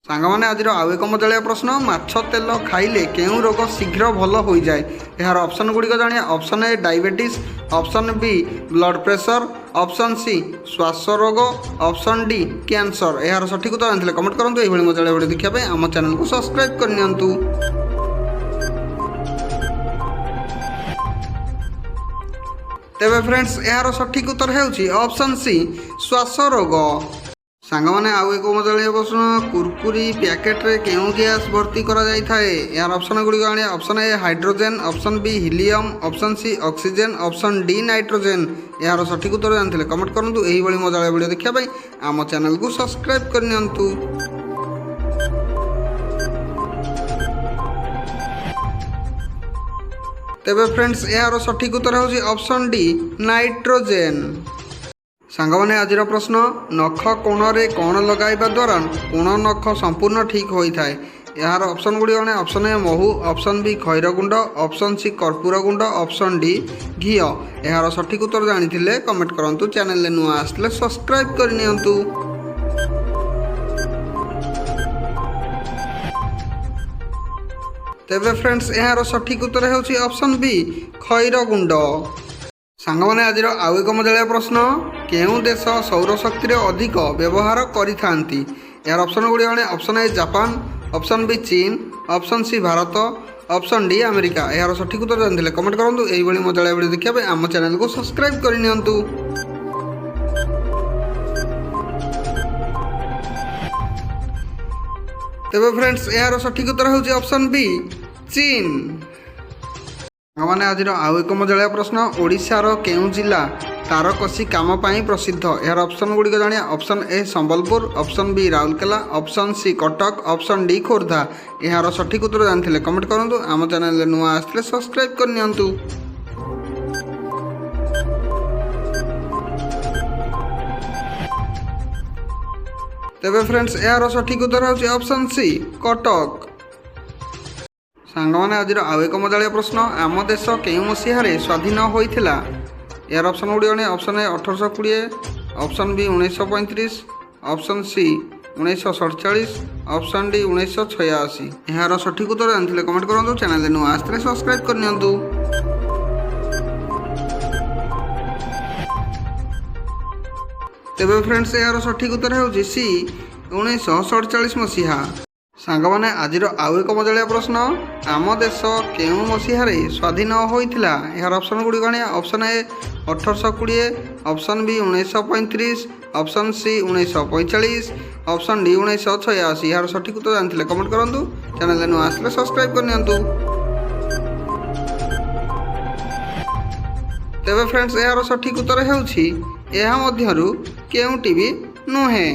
सांगमाने आज आउ एक मजालिया प्रश्न माछ तेल खाइले केउं रोग शीघ्र भल हो जाए। यार ऑप्शन गुड़िक जानिए। Option A diabetes, option B blood pressure, option C श्वास रोग, ऑप्शन डी कैंसर। यार सठिक उत्तर जानते कमेंट करूँ। यह मजालिया वीडियो देखा आम चैनल को सब्सक्राइब करनियंतु। तेबे फ्रेंड्स यार सठिक उत्तर है ऑप्शन सी श्वास रोग। सांग मैंने आउ एक मजालिया प्रश्न कुरकुरी पैकेट रे केउं गैस भर्ती करा जाय थाए। यार ऑप्शन गुड़ी आने। Option A hydrogen, option B helium, option C oxygen, option D nitrogen. यार सठिक उत्तर जानते कमेंट करूँ। यही मजालिया वीडियो देखा आम चैनल को सब्सक्राइब करनियंतु। तेबे फ्रेंड्स यार सठिक उत्तर है ऑप्शन डी नाइट्रोजेन। सांगमाने आज प्रश्न नख कोणरे कौन लगाइबा द्वारा कोण नख संपूर्ण ठीक होता है। यार ऑप्शन गुड़ी आने। ऑप्शन ए महू, ऑप्शन बी खैर गुंड, ऑप्शन सी कर्पूर गुंड, ऑप्शन डी घी। यार सठिक उत्तर जानी कमेंट करूँ। चैनल नुआ आसले सब्सक्राइब करनियंतु। तेबे फ्रेंड्स यार सठिक उत्तर है ऑप्शन बी खैर गुंड। सांगमाने आज आउ एक मजालिया प्रश्न केउं देश सौर शक्ति अधिक व्यवहार करिथांती। यार ऑप्शन गुड़ी आने। Option A Japan, option B चीन, option C Bharat, option D America. यार सठिक उत्तर जानते कमेंट करूँ। यही मजालिया वीडियो देखा आम चैनल को सब्सक्राइब करनियंतु। तेबे फ्रेंड्स यार सठिक उत्तर है ऑप्शन बी चीन। मैंने आज आउ एक मजालिया प्रश्न ओडिशार केउं जिला तारकसी काम पाई प्रसिद्ध। यार ऑप्शन गुड़िक जानिए। Option A Sambalpur, option B Rourkela, option C Cuttack, option D Khordha. यार सठिक उत्तर जानते कमेंट करूँ। आम चैनल नुआ आसले सब्सक्राइब करनियंतु। तेबे फ्रेंड्स यार सठिक उत्तर है ऑप्शन सी कटक। सांगमाने आज आउ एक मजालिया प्रश्न आम देश केउं मसीह स्वाधीन होइथिला। यार ऑप्शन गुड़ी आने। Option A 1820, option B 1935, option C 1947, option D 1986। यार सठिक उत्तर जानते कमेंट करूँ। चैनल नुआ आसले सब्सक्राइब करनियंतु। तेबे फ्रेंड्स यार सठिक उत्तर है सी 1947 मसीहा। सांगमाने आज आउ एक मजालिया प्रश्न आम देश केउं मसीह स्वाधीन होइथिला। यार ऑप्शन गुड़ी आने। Option A 1820, option B 1935, option C 1945, option D 1986। यार सठिक उत्तर जानते कमेंट करूँ। चैनल नुआ आसले सब्सक्राइब करनियंतु। तेबे फ्रेंड्स यार सठिक उत्तर है केउंटी भी नुहे।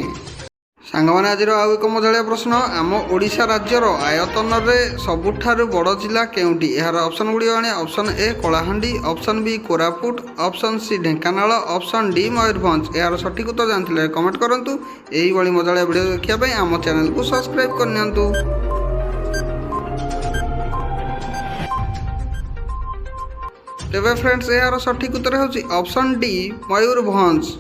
सांगमाने आज आउ एक मजालिया प्रश्न आम ओडिशा राज्यर आयतन में सबुठारु बड़ जिला केउंटी। यार ऑप्शन गुड़ी आने। Option A Kalahandi, option B Koraput, option C Dhenkanal, option D Mayurbhanj. यार सठिक उत्तर जानते कमेंट करूँ। यही मजालिया वीडियो देखा आम चैनल को सब्सक्राइब करनियंतु। तेबे फ्रेंड्स यार सठिक उत्तर है ऑप्शन डी मयूरभंज।